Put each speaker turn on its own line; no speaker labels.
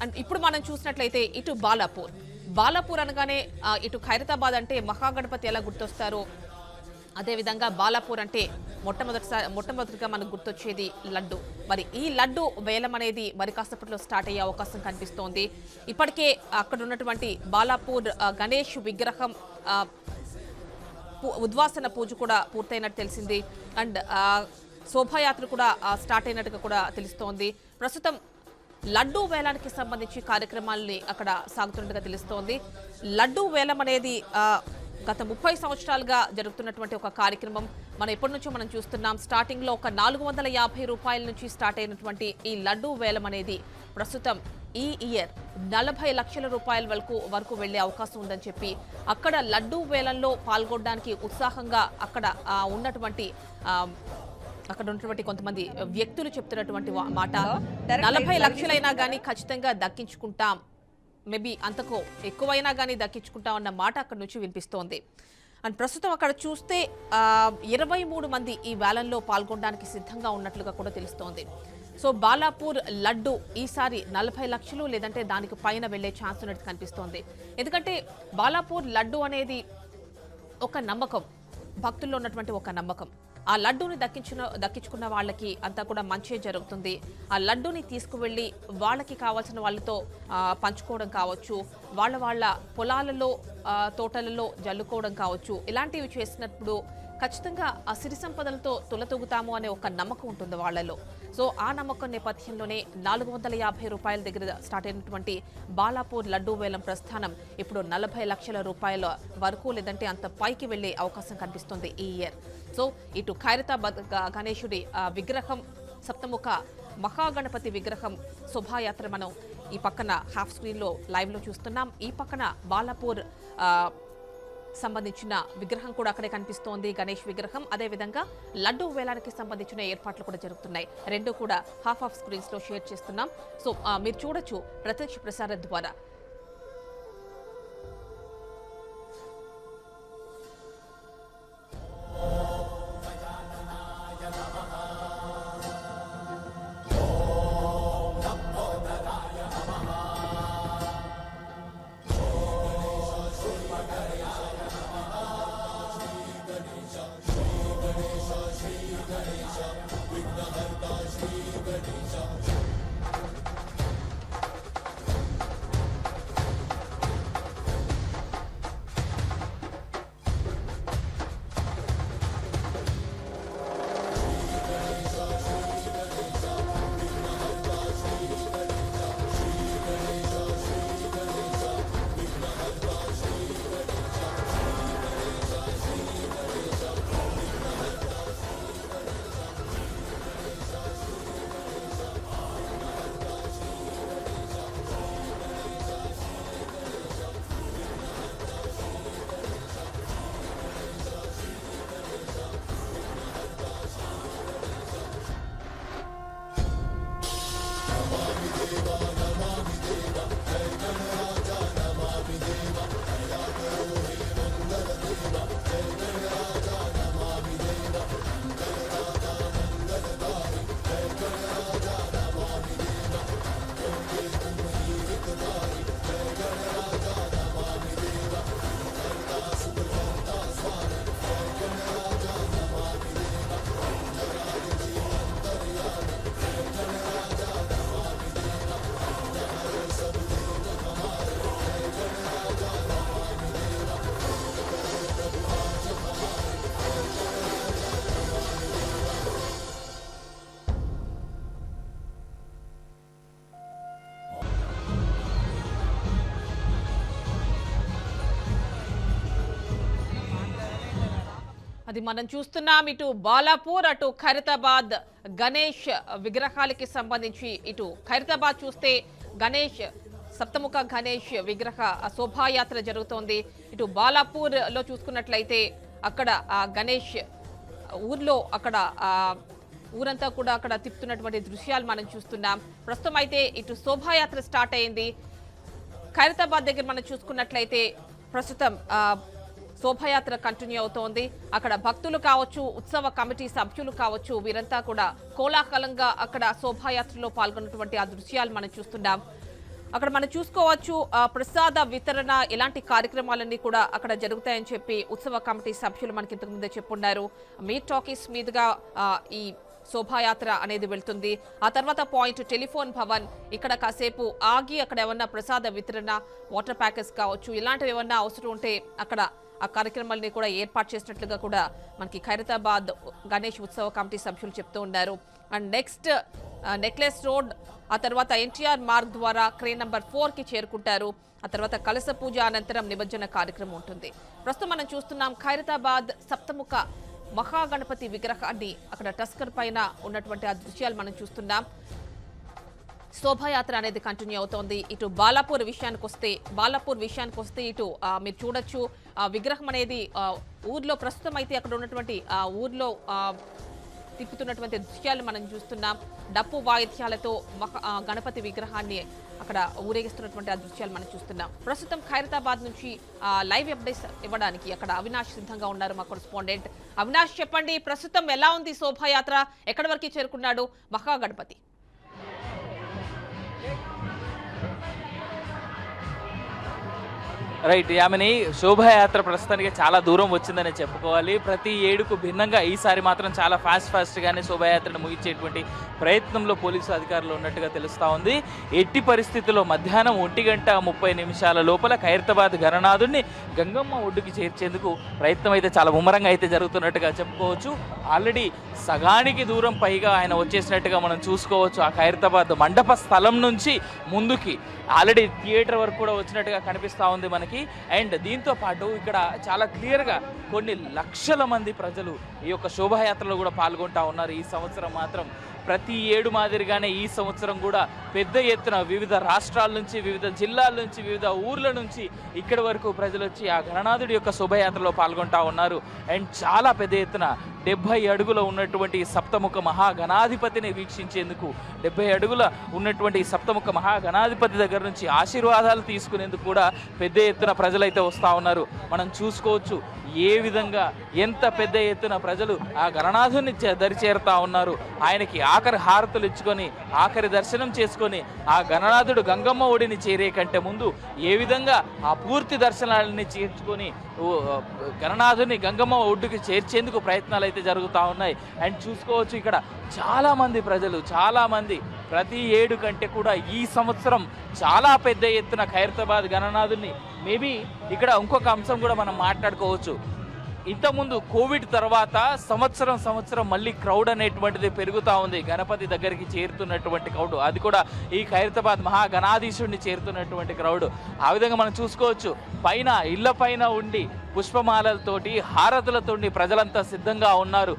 And ఇప్పుడు మనం చూసినట్లయితే ఇటు బాలాపూర్ అనగానే ఇటు ఖైరతాబాద్ అంటే మహాగణపతి ఎలా గుర్తొస్తారో అదేవిధంగా బాలాపూర్ అంటే మొట్టమొదటిగా మనకు గుర్తొచ్చేది లడ్డు. మరి ఈ లడ్డు వేలం అనేది మరి కాసేపట్లో స్టార్ట్ అయ్యే అవకాశం కనిపిస్తోంది. ఇప్పటికే అక్కడ ఉన్నటువంటి బాలాపూర్ గణేష్ విగ్రహం ఉద్వాసన పూజ కూడా పూర్తయినట్టు తెలిసింది. అండ్ శోభాయాత్ర కూడా స్టార్ట్ అయినట్టుగా కూడా తెలుస్తోంది. ప్రస్తుతం లడ్డూ వేలానికి సంబంధించి కార్యక్రమాలని అక్కడ సాగుతున్నట్టుగా తెలుస్తోంది. లడ్డూ వేలం అనేది గత 30 సంవత్సరాలుగా జరుగుతున్నటువంటి ఒక కార్యక్రమం. మనం ఎప్పటి నుంచో మనం చూస్తున్నాం. స్టార్టింగ్ లో ఒక 450 రూపాయల నుంచి స్టార్ట్ అయినటువంటి ఈ లడ్డూ వేలం అనేది ప్రస్తుతం ఈ ఇయర్ 40 లక్షల రూపాయల వరకు వెళ్లే అవకాశం ఉందని చెప్పి అక్కడ లడ్డూ వేలంలో పాల్గొనడానికి ఉత్సాహంగా అక్కడ ఉన్నటువంటి కొంతమంది వ్యక్తులు చెప్తున్నటువంటి మాట 40 లక్షలైనా కానీ ఖచ్చితంగా దక్కించుకుంటాం, మేబీ అంతకు ఎక్కువైనా కానీ దక్కించుకుంటాం అన్న మాట అక్కడ నుంచి వినిపిస్తోంది. అండ్ ప్రస్తుతం అక్కడ చూస్తే 23 మంది ఈ వేలంలో పాల్గొనడానికి సిద్ధంగా ఉన్నట్లుగా కూడా తెలుస్తోంది. సో బాలాపూర్ లడ్డు ఈసారి 40 లక్షలు లేదంటే దానికి పైన వెళ్లే ఛాన్స్ ఉన్నట్టు కనిపిస్తోంది. ఎందుకంటే బాలాపూర్ లడ్డు అనేది ఒక నమ్మకం, భక్తుల్లో ఉన్నటువంటి ఒక నమ్మకం. ఆ లడ్డూని దక్కించుకున్న వాళ్ళకి అంతా కూడా మంచి జరుగుతుంది. ఆ లడ్డూని తీసుకువెళ్ళి వాళ్ళకి కావాల్సిన వాళ్ళతో పంచుకోవడం కావచ్చు, వాళ్ళ పొలాలలో తోటలలో జల్లుకోవడం కావచ్చు, ఇలాంటివి చేసినప్పుడు ఖచ్చితంగా ఆ సిరి సంపదలతో తులతూగుతాము అనే ఒక నమ్మకం ఉంటుంది వాళ్ళలో. సో ఆ నమ్మకం నేపథ్యంలోనే 450 రూపాయల దగ్గర స్టార్ట్ అయినటువంటి బాలాపూర్ లడ్డూ వేలం ప్రస్థానం ఇప్పుడు 40 లక్షల రూపాయల వరకు లేదంటే అంత పైకి వెళ్లే అవకాశం కనిపిస్తుంది ఈ ఇయర్. సో ఇటు ఖైరతాబాద్ గణేశుడి విగ్రహం, సప్తముఖ మహాగణపతి విగ్రహం శోభాయాత్ర మనం ఈ పక్కన హాఫ్ స్క్రీన్లో లైవ్లో చూస్తున్నాం. ఈ పక్కన బాలాపూర్ సంబంధించిన విగ్రహం కూడా అక్కడే కనిపిస్తోంది, గణేష్ విగ్రహం. అదేవిధంగా లడ్డూ వేలానికి సంబంధించిన ఏర్పాట్లు కూడా జరుగుతున్నాయి. రెండు కూడా హాఫ్ స్క్రీన్స్ లో షేర్ చేస్తున్నాం. సో మీరు చూడొచ్చు ప్రత్యక్ష ప్రసారం ద్వారా. అది మనం చూస్తున్నాం. ఇటు బాలాపూర్ అటు ఖైరతాబాద్ గణేష్ విగ్రహాలకి సంబంధించి ఇటు ఖైరతాబాద్ చూస్తే గణేష్ సప్తముఖ గణేష్ విగ్రహ శోభాయాత్ర జరుగుతోంది. ఇటు బాలాపూర్ లో చూసుకున్నట్లయితే అక్కడ గణేష్ ఊర్లో అక్కడ ఊరంతా కూడా అక్కడ తిప్పుతున్నటువంటి దృశ్యాలు మనం చూస్తున్నాం. ప్రస్తుతం అయితే ఇటు శోభాయాత్ర స్టార్ట్ అయింది. ఖైరతాబాద్ దగ్గర మనం చూసుకున్నట్లయితే ప్రస్తుతం శోభాయాత్ర కంటిన్యూ అవుతోంది. అక్కడ భక్తులు కావచ్చు, ఉత్సవ కమిటీ సభ్యులు కావచ్చు, వీరంతా కూడా కోలాహలంగా అక్కడ శోభాయాత్రలో పాల్గొన్నటువంటి ఆ దృశ్యాలు మనం చూస్తున్నాం. అక్కడ మనం చూసుకోవచ్చు ప్రసాద వితరణ ఇలాంటి కార్యక్రమాలన్నీ కూడా అక్కడ జరుగుతాయని చెప్పి ఉత్సవ కమిటీ సభ్యులు మనకి ఇంతకు ముందే చెప్పున్నారు. మీట్ టాకీస్ మీదుగా ఈ శోభాయాత్ర అనేది వెళ్తుంది. ఆ తర్వాత పాయింట్ టెలిఫోన్ భవన్, ఇక్కడ కాసేపు ఆగి అక్కడ ఏమన్నా ప్రసాద వితరణ, వాటర్ ప్యాకెట్స్ కావచ్చు, ఇలాంటివి ఏమన్నా అవసరం ఉంటే అక్కడ ఆ కార్యక్రమాలని కూడా ఏర్పాటు చేసినట్లుగా కూడా మనకి ఖైరతాబాద్ గణేష్ ఉత్సవ కమిటీ సభ్యులు చెప్తూ ఉన్నారు. అండ్ నెక్స్ట్ నెక్లెస్ రోడ్, ఆ తర్వాత ఎన్టీఆర్ మార్గ్ ద్వారా క్రేన్ నంబర్ 4కి చేరుకుంటారు. ఆ తర్వాత కలశ పూజ అనంతరం నిమజ్జన కార్యక్రమం ఉంటుంది. ప్రస్తుతం మనం చూస్తున్నాం ఖైరతాబాద్ సప్తముఖ మహాగణపతి విగ్రహాన్ని అక్కడ టస్కర్ పైన ఉన్నటువంటి ఆ దృశ్యాలు మనం చూస్తున్నాం. శోభాయాత్ర అనేది కంటిన్యూ అవుతోంది. ఇటు బాలాపూర్ విషయానికి వస్తే ఇటు మీరు చూడొచ్చు విగ్రహం అనేది ఊర్లో ప్రస్తుతం అయితే అక్కడ ఉన్నటువంటి ఊర్లో తిప్పుతున్నటువంటి దృశ్యాలు మనం చూస్తున్నాం. డప్పు వాయిద్యాలతో గణపతి విగ్రహాన్ని అక్కడ ఊరేగిస్తున్నటువంటి ఆ దృశ్యాలు మనం చూస్తున్నాం. ప్రస్తుతం ఖైరతాబాద్ నుంచి లైవ్ అప్డేట్స్ ఇవ్వడానికి అక్కడ అవినాష్ సిద్ధంగా ఉన్నారు, మా కరెస్పాండెంట్. అవినాష్, చెప్పండి, ప్రస్తుతం ఎలా ఉంది శోభాయాత్ర, ఎక్కడి వరకు చేరుకున్నాడు మహాగణపతి?
రైట్ యామిని, శోభాయాత్ర ప్రస్తుతానికి చాలా దూరం వచ్చిందని చెప్పుకోవాలి. ప్రతి ఏడుకు భిన్నంగా ఈసారి మాత్రం చాలా ఫాస్ట్గానే శోభాయాత్రను ముగించేటువంటి ప్రయత్నంలో పోలీసు అధికారులు ఉన్నట్టుగా తెలుస్తూ ఉంది. ఎట్టి పరిస్థితుల్లో మధ్యాహ్నం 1:30 లోపల ఖైరతాబాద్ గణనాథుడిని గంగమ్మ ఒడ్డుకి చేర్చేందుకు ప్రయత్నం అయితే చాలా ముమ్మరంగా అయితే జరుగుతున్నట్టుగా చెప్పుకోవచ్చు. ఆల్రెడీ సగానికి దూరం పైగా ఆయన వచ్చేసినట్టుగా మనం చూసుకోవచ్చు. ఆ ఖైరతాబాద్ మండప స్థలం నుంచి ముందుకి ఆల్రెడీ థియేటర్ వరకు కూడా వచ్చినట్టుగా కనిపిస్తూ ఉంది మనకి. అండ్ దీంతో పాటు ఇక్కడ చాలా క్లియర్గా కొన్ని లక్షల మంది ప్రజలు ఈ యొక్క శోభాయాత్రలో కూడా పాల్గొంటూ ఉన్నారు. ఈ సంవత్సరం మాత్రం ప్రతి ఏడు మాదిరిగానే ఈ సంవత్సరం కూడా పెద్ద ఎత్తున వివిధ రాష్ట్రాల నుంచి, వివిధ జిల్లాల నుంచి, వివిధ ఊర్ల నుంచి ఇక్కడి వరకు ప్రజలు వచ్చి ఆ గణనాథుడి యొక్క శోభాయాత్రలో పాల్గొంటూ ఉన్నారు. అండ్ చాలా పెద్ద ఎత్తున 70 అడుగుల ఉన్నటువంటి సప్తముఖ మహాగణాధిపతిని వీక్షించేందుకు, 70 అడుగుల ఉన్నటువంటి సప్తముఖ మహాగణాధిపతి దగ్గర నుంచి ఆశీర్వాదాలు తీసుకునేందుకు కూడా పెద్ద ఎత్తున ప్రజలైతే వస్తూ ఉన్నారు. మనం చూసుకోవచ్చు ఏ విధంగా ఎంత పెద్ద ఎత్తున ప్రజలు ఆ గణనాథుని దరిచేరుతా ఉన్నారు. ఆయనకి ఆఖరి హారతులు ఇచ్చుకొని, ఆఖరి దర్శనం చేసుకొని ఆ గణనాథుడు గంగమ్మ ఒడిని చేరే కంటే ముందు ఏ విధంగా ఆ పూర్తి దర్శనాలని చేర్చుకొని గణనాథుని గంగమ్మ ఒడ్డుకి చేర్చేందుకు ప్రయత్నాలు అయితే జరుగుతూ ఉన్నాయి. అండ్ చూసుకోవచ్చు ఇక్కడ చాలామంది ప్రజలు, చాలామంది ప్రతి ఏడు కంటే కూడా ఈ సంవత్సరం చాలా పెద్ద ఎత్తున ఖైరతాబాద్ గణనాథుని మేబీ ఇక్కడ ఇంకొక అంశం కూడా మనం మాట్లాడుకోవచ్చు. ఇంతకుముందు కోవిడ్ తర్వాత సంవత్సరం మళ్ళీ క్రౌడ్ అనేటువంటిది పెరుగుతూ ఉంది. గణపతి దగ్గరికి చేరుతున్నటువంటి క్రౌడ్, అది కూడా ఈ ఖైరతాబాద్ మహాగణాధీశుడిని చేరుతున్నటువంటి క్రౌడ్. ఆ విధంగా మనం చూసుకోవచ్చు ఇళ్ల పైన ఉండి పుష్పమాలలతోటి, హారతులతోటి ప్రజలంతా సిద్ధంగా ఉన్నారు.